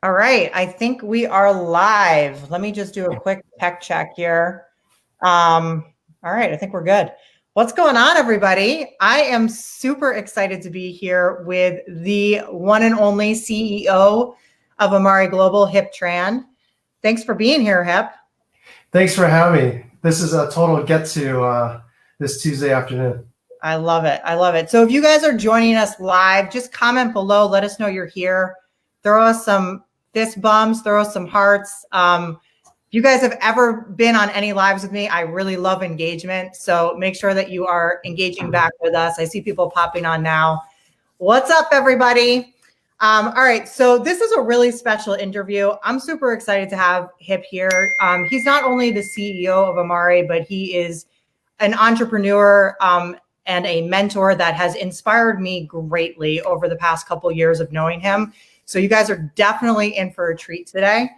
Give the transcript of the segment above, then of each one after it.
All right, I think we are live. Let me just do a quick tech check here. All right, I think we're good. What's going on, everybody? I am super excited to be here with the one and only CEO of Amare Global, Hiep Tran. Thanks for being here, Hiep. Thanks for having me. This is a total get to this Tuesday afternoon. I love it. I love it. So if you guys are joining us live, just comment below. Let us know you're here. Throw us some fist bumps, throw us some hearts. If you guys have ever been on any lives with me, I really love engagement. So make sure that you are engaging back with us. I see people popping on now. What's up, everybody? All right, so this is a really special interview. I'm super excited to have Hiep here. He's not only the CEO of Amare, but he is an entrepreneur and a mentor that has inspired me greatly over the past couple of years of knowing him. So you guys are definitely in for a treat today.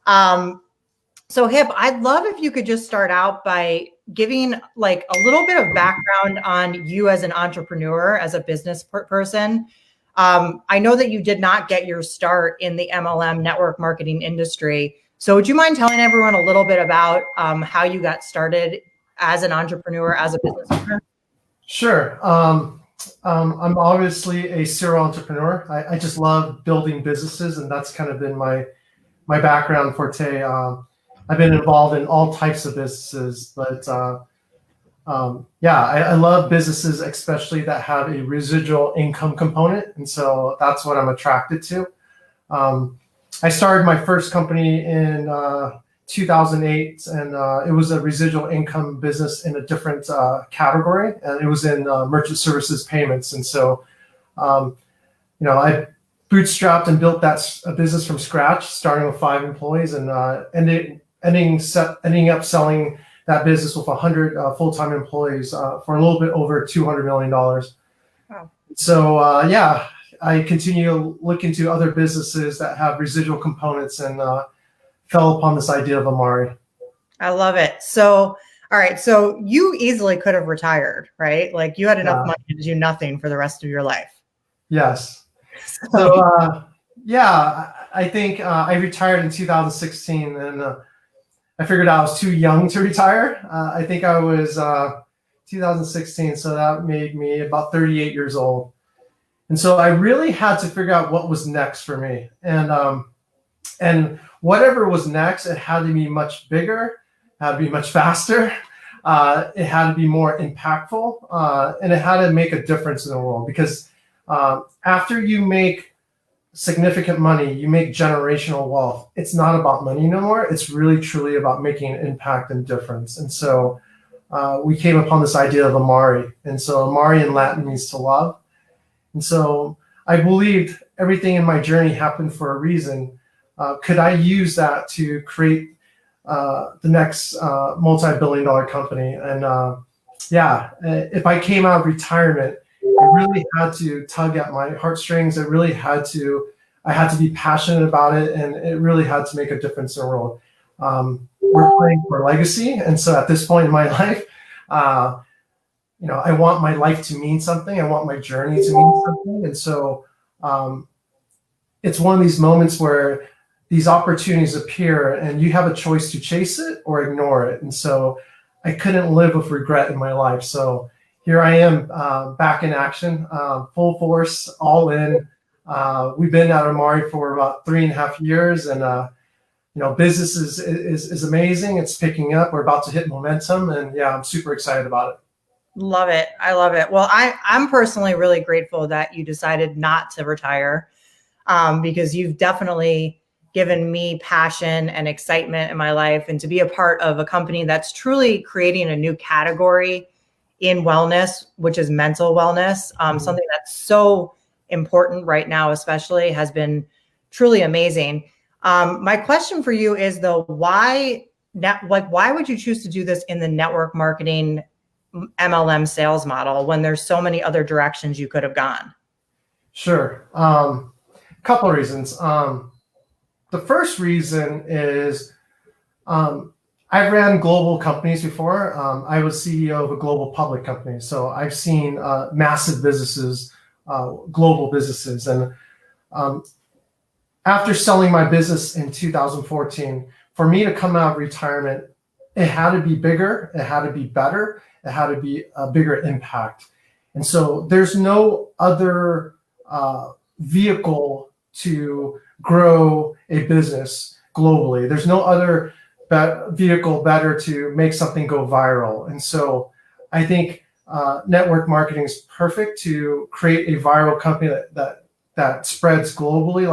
So Hiep, I'd love if you could just start out by giving like a little bit of background on you as an entrepreneur, as a business person. I know that you did not get your start in the MLM network marketing industry. So would you mind telling everyone a little bit about how you got started as an entrepreneur, as a business owner? Sure. I'm obviously a serial entrepreneur. I just love building businesses, and that's kind of been my background forte. I've been involved in all types of businesses, but yeah, I love businesses, especially that have a residual income component, and so that's what I'm attracted to. I started my first company in 2008, and it was a residual income business in a different category, and it was in merchant services payments. And so, I bootstrapped and built that business from scratch, starting with 5 employees, and ending up selling that business with 100 full-time employees for a little bit over $200 million. Wow. So yeah, I continue to look into other businesses that have residual components, and fell upon this idea of Amare. I love it. So, all right. So you easily could have retired, right? Like you had enough money to do nothing for the rest of your life. Yes. So yeah, I think I retired in 2016, and I figured I was too young to retire. I think I was 2016, so that made me about 38 years old. And so I really had to figure out what was next for me. And whatever was next, it had to be much bigger, had to be much faster, it had to be more impactful, and it had to make a difference in the world. Because after you make significant money, you make generational wealth. It's not about money no more. It's really truly about making an impact and difference. And so we came upon this idea of Amare. And so Amare in Latin means to love. And so I believed everything in my journey happened for a reason. Could I use that to create the next multi-billion-dollar company? And yeah, if I came out of retirement, I really had to tug at my heartstrings. I had to be passionate about it, and it really had to make a difference in the world. We're playing for legacy, and so at this point in my life, I want my life to mean something. I want my journey to mean something, and so it's one of these moments where these opportunities appear, and you have a choice to chase it or ignore it. And so I couldn't live with regret in my life. So here I am, back in action, full force, all in. We've been at Amare for about 3.5 years, and business is amazing. It's picking up. We're about to hit momentum, and yeah, I'm super excited about it. Love it. I love it. Well, I'm personally really grateful that you decided not to retire, because you've definitely given me passion and excitement in my life, and to be a part of a company that's truly creating a new category in wellness, which is mental wellness, something that's so important right now, especially, has been truly amazing. My question for you is though, why would you choose to do this in the network marketing MLM sales model when there's so many other directions you could have gone? Sure. Couple of reasons. The first reason is I ran global companies before. I was CEO of a global public company. So I've seen massive businesses, global businesses. And after selling my business in 2014, for me to come out of retirement, it had to be bigger, it had to be better, it had to be a bigger impact. And so there's no other vehicle to grow a business globally. There's no other vehicle better to make something go viral. And so I think network marketing is perfect to create a viral company that spreads globally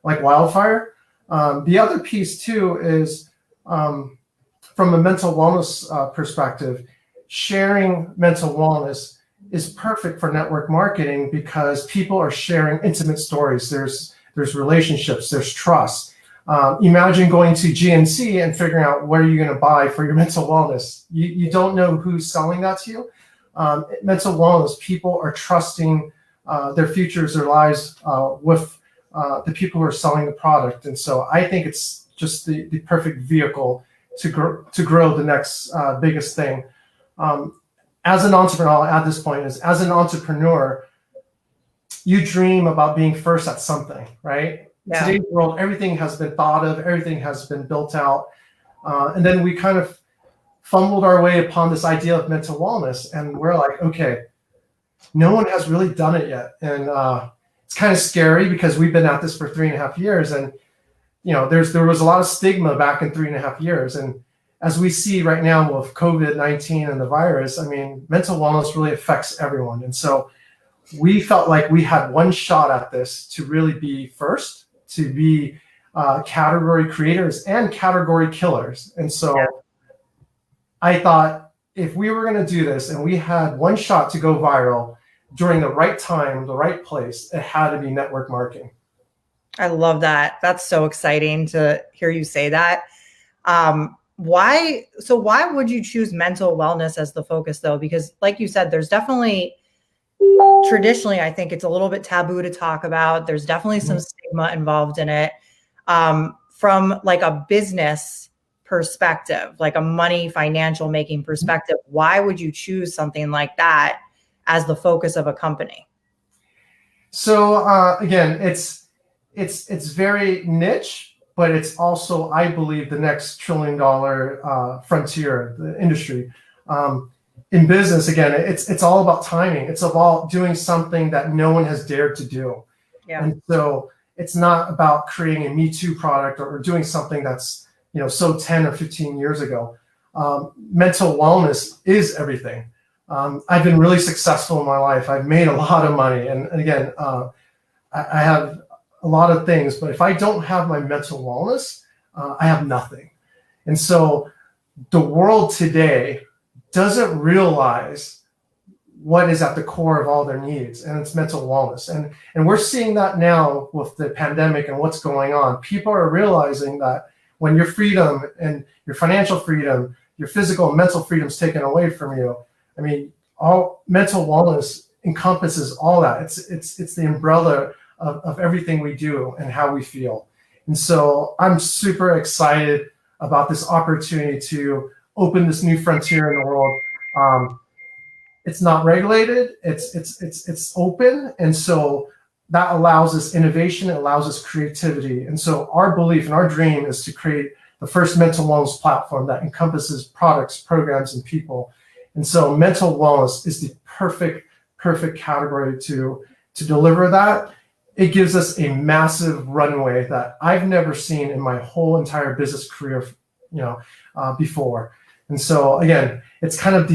like wildfire. The other piece too is from a mental wellness perspective, sharing mental wellness is perfect for network marketing because people are sharing intimate stories. There's relationships, there's trust. Imagine going to GNC and figuring out what are you going to buy for your mental wellness. You don't know who's selling that to you. Mental wellness, people are trusting their futures, their lives with the people who are selling the product. And so I think it's just the perfect vehicle to grow the next biggest thing. As an entrepreneur, at this point, is as an entrepreneur, you dream about being first at something, right? Yeah. Today's world, everything has been thought of, everything has been built out. And then we kind of fumbled our way upon this idea of mental wellness. And we're like, okay, no one has really done it yet. And it's kind of scary because we've been at this for 3.5 years. And, there was a lot of stigma back in 3.5 years. And as we see right now with COVID-19 and the virus, I mean, mental wellness really affects everyone. And so we felt like we had one shot at this to really be first, to be category creators and category killers. And so I thought if we were going to do this and we had one shot to go viral during the right time, the right place, it had to be network marketing. I love that. That's so exciting to hear you say that. Why would you choose mental wellness as the focus though? Because like you said, there's definitely traditionally, I think it's a little bit taboo to talk about. There's definitely some stigma involved in it. From like a business perspective, like a money financial making perspective, why would you choose something like that as the focus of a company? So again, it's very niche, but it's also, I believe, the next $1 trillion frontier, the industry. In business, again, it's all about timing. It's about doing something that no one has dared to do. Yeah. And so it's not about creating a Me Too product or doing something that's so 10 or 15 years ago. Mental wellness is everything. I've been really successful in my life. I've made a lot of money, and again, I have a lot of things. But if I don't have my mental wellness, I have nothing. And so the world today doesn't realize what is at the core of all their needs, and it's mental wellness. And we're seeing that now with the pandemic and what's going on. People are realizing that when your freedom and your financial freedom, your physical and mental freedom is taken away from you, I mean, all mental wellness encompasses all that. It's the umbrella of everything we do and how we feel. And so I'm super excited about this opportunity to open this new frontier in the world. It's not regulated. It's open, and so that allows us innovation. It allows us creativity. And so our belief and our dream is to create the first mental wellness platform that encompasses products, programs, and people. And so mental wellness is the perfect category to deliver that. It gives us a massive runway that I've never seen in my whole entire business career, before. And so again, it's kind of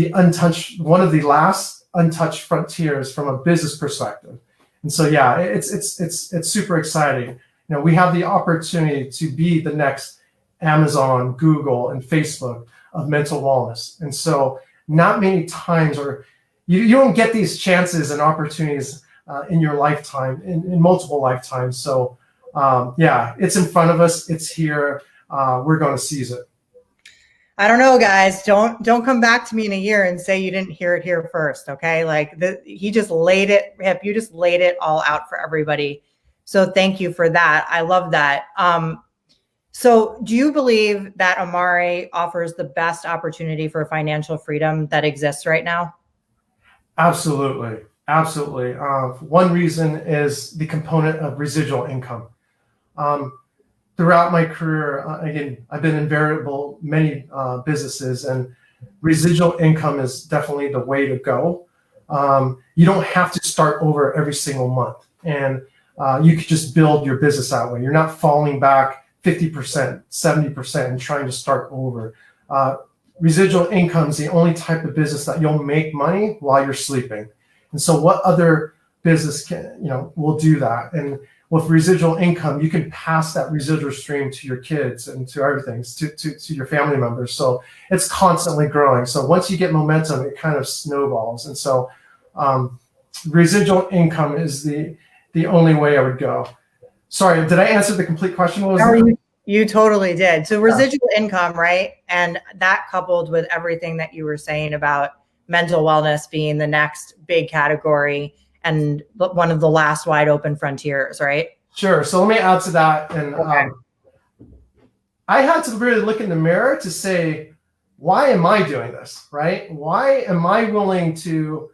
one of the last untouched frontiers from a business perspective. And so yeah, it's super exciting. We have the opportunity to be the next Amazon, Google, and Facebook of mental wellness. And so not many times, or you don't get these chances and opportunities in your lifetime, in multiple lifetimes. So yeah, it's in front of us. It's here. We're going to seize it. I don't know, guys. Don't come back to me in a year and say you didn't hear it here first. Okay, he just laid it. Hiep, you just laid it all out for everybody. So thank you for that. I love that. So do you believe that Amare offers the best opportunity for financial freedom that exists right now? Absolutely. One reason is the component of residual income. Throughout my career, again, I've been in many businesses, and residual income is definitely the way to go. You don't have to start over every single month, and you could just build your business that way. You're not falling back 50%, 70% and trying to start over. Residual income is the only type of business that you'll make money while you're sleeping. And so what other business will do that? And with residual income, you can pass that residual stream to your kids and to everything, to your family members. So it's constantly growing. So once you get momentum, it kind of snowballs. And so residual income is the only way I would go. Sorry, did I answer the complete question? What was that? You totally did. So residual income, right? And that coupled with everything that you were saying about mental wellness being the next big category and one of the last wide open frontiers, right? Sure. So let me add to that. And okay. I had to really look in the mirror to say, why am I doing this, right? Why am I willing to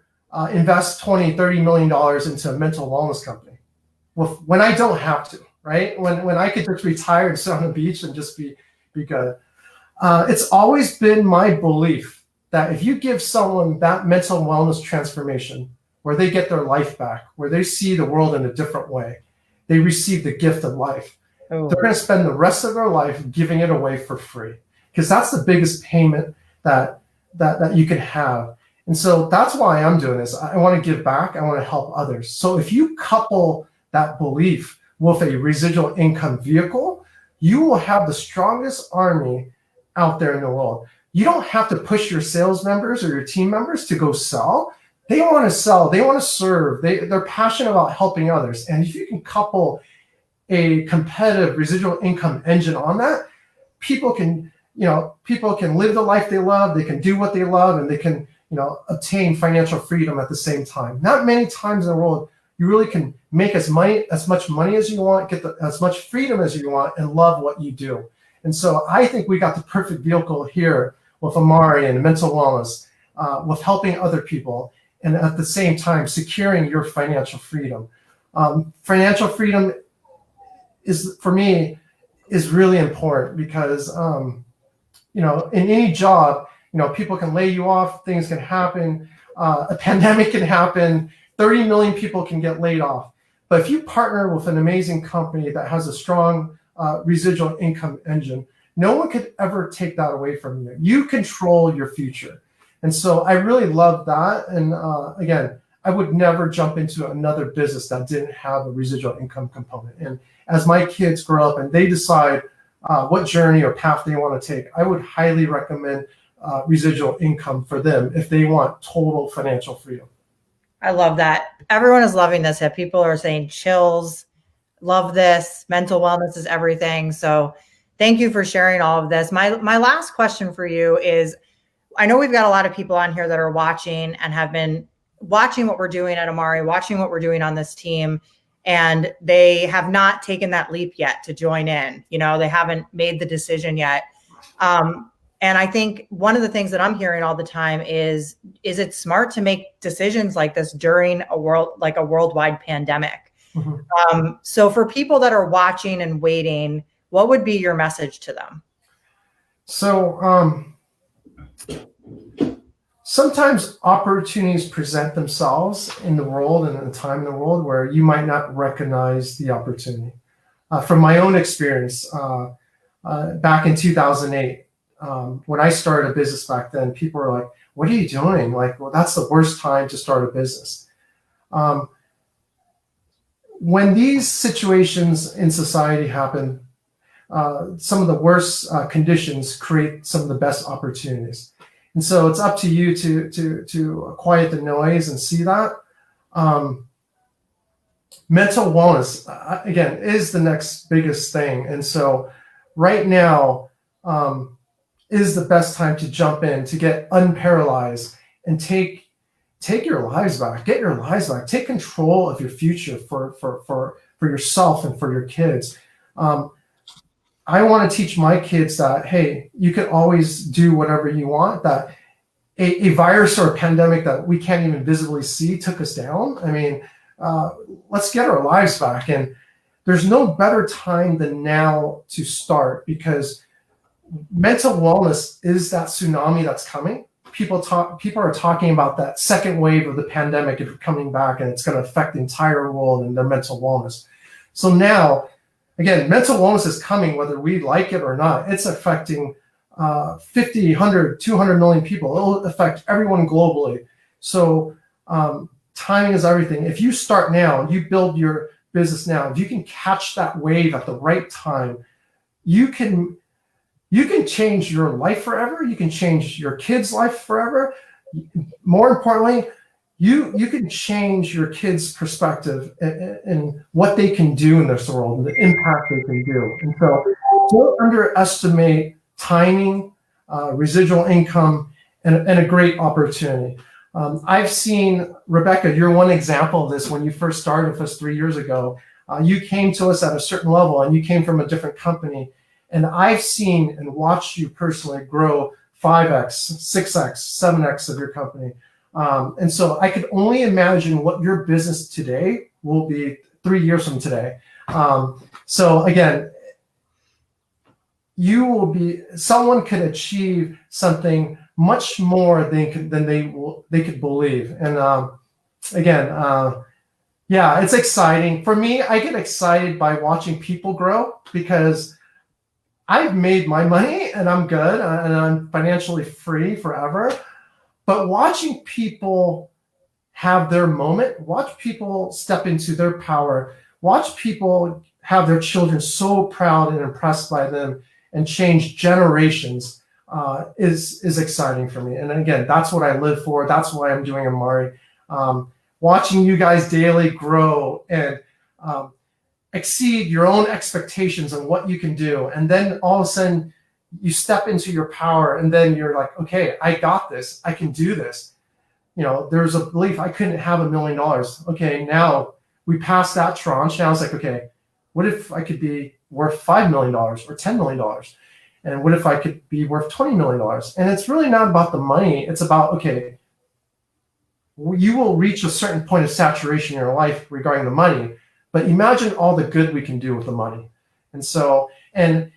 invest $20, $30 million into a mental wellness company when I don't have to, right? When I could just retire and sit on the beach and just be good. It's always been my belief that if you give someone that mental wellness transformation, where they get their life back, where they see the world in a different way, they receive the gift of life. Oh. They're going to spend the rest of their life giving it away for free, because that's the biggest payment that you can have. And so that's why I'm doing this. I want to give back. I want to help others. So if you couple that belief with a residual income vehicle, you will have the strongest army out there in the world. You don't have to push your sales members or your team members to go sell. They want to sell. They want to serve. They're passionate about helping others. And if you can couple a competitive residual income engine on that, people can live the life they love. They can do what they love, and they can, obtain financial freedom at the same time. Not many times in the world you really can make as much money as you want, get as much freedom as you want, and love what you do. And so I think we got the perfect vehicle here with Amare and mental wellness, with helping other people, and at the same time securing your financial freedom. Financial freedom for me is really important, because in any job, people can lay you off, things can happen, a pandemic can happen, 30 million people can get laid off. But if you partner with an amazing company that has a strong residual income engine, no one could ever take that away from you. You control your future. And so I really love that. And again, I would never jump into another business that didn't have a residual income component. And as my kids grow up and they decide what journey or path they want to take, I would highly recommend residual income for them if they want total financial freedom. I love that. Everyone is loving this. People are saying chills, love this. Mental wellness is everything. So thank you for sharing all of this. My last question for you is, I know we've got a lot of people on here that are watching and have been watching what we're doing at Amare, watching what we're doing on this team, and they have not taken that leap yet to join in. They haven't made the decision yet. And I think one of the things that I'm hearing all the time is it smart to make decisions like this during a worldwide pandemic? Mm-hmm. So for people that are watching and waiting, what would be your message to them? So sometimes opportunities present themselves in the world and in a time in the world where you might not recognize the opportunity. From my own experience, back in 2008, when I started a business back then, people were like, what are you doing? Like, well, that's the worst time to start a business. When these situations in society happen, some of the worst conditions create some of the best opportunities. And so it's up to you to quiet the noise and see that. Mental wellness, again, is the next biggest thing. And so right now is the best time to jump in, to get unparalyzed and take your lives back, get your lives back, take control of your future for yourself and for your kids. I want to teach my kids that, hey, you can always do whatever you want, that a virus or a pandemic that we can't even visibly see took us down. I mean, let's get our lives back. And there's no better time than now to start, because mental wellness is that tsunami that's coming. People are talking about that second wave of the pandemic coming back, and it's going to affect the entire world and their mental wellness. So now, again, mental wellness is coming whether we like it or not. It's affecting 50, 100, 200 million people. It'll affect everyone globally. So timing is everything. If you start now, you build your business now, if you can catch that wave at the right time, you can change your life forever. You can change your kids' life forever. More importantly, you can change your kids' perspective and what they can do in this world and the impact they can do. And so don't underestimate timing, residual income, and a great opportunity. I've seen, Rebecca, you're one example of this. When you first started with us 3 years ago, you came to us at a certain level, and you came from a different company. And I've seen and watched you personally grow 5x, 6x, 7x of your company. And so I could only imagine what your business today will be 3 years from today. So again, someone could achieve something much more than they could believe. And again, yeah, it's exciting. For me, I get excited by watching people grow, because I've made my money and I'm good and I'm financially free forever. But watching people have their moment, watch people step into their power, watch people have their children so proud and impressed by them and change generations is exciting for me. And again, that's what I live for. That's why I'm doing Amare. Watching you guys daily grow and exceed your own expectations on what you can do. And then all of a sudden you step into your power, and then you're like, okay, I got this. I can do this. There's a belief I couldn't have $1 million. Okay, now we passed that tranche. Now it's like, okay, what if I could be worth $5 million or $10 million? And what if I could be worth $20 million? And it's really not about the money. It's about, okay, you will reach a certain point of saturation in your life regarding the money, but imagine all the good we can do with the money. And so, and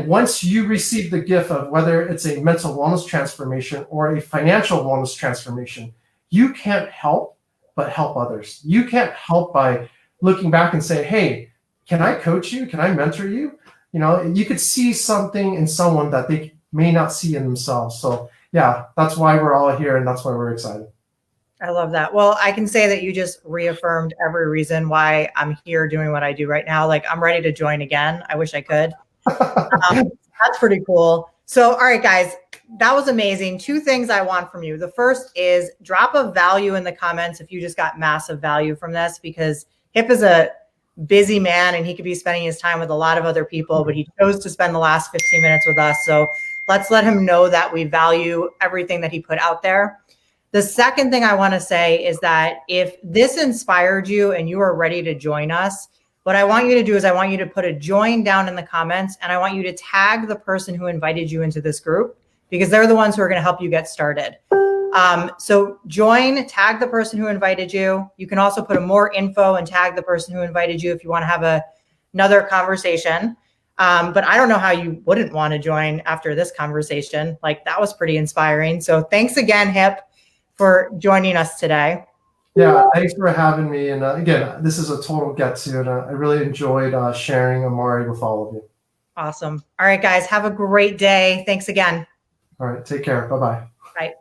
once you receive the gift of whether it's a mental wellness transformation or a financial wellness transformation, you can't help but help others. You can't help by looking back and say, hey, can I coach you? Can I mentor you? You could see something in someone that they may not see in themselves. So yeah, that's why we're all here, and that's why we're excited. I love that. Well, I can say that you just reaffirmed every reason why I'm here doing what I do right now. Like, I'm ready to join again. I wish I could. That's pretty cool. So, all right, guys, that was amazing. 2 things I want from you. The first is drop a value in the comments if you just got massive value from this, because Hiep is a busy man and he could be spending his time with a lot of other people, but he chose to spend the last 15 minutes with us. So let's let him know that we value everything that he put out there. The second thing I want to say is that if this inspired you and you are ready to join us, what I want you to do is I want you to put a join down in the comments, and I want you to tag the person who invited you into this group, because they're the ones who are going to help you get started. So join, tag the person who invited you. You can also put a more info and tag the person who invited you if you want to have another conversation. But I don't know how you wouldn't want to join after this conversation. Like, that was pretty inspiring. So thanks again, Hiep, for joining us today. Yeah, thanks for having me. And again, this is a total get-to, and I really enjoyed sharing Amare with all of you. Awesome. All right, guys, have a great day. Thanks again. All right, take care. Bye-bye. Bye.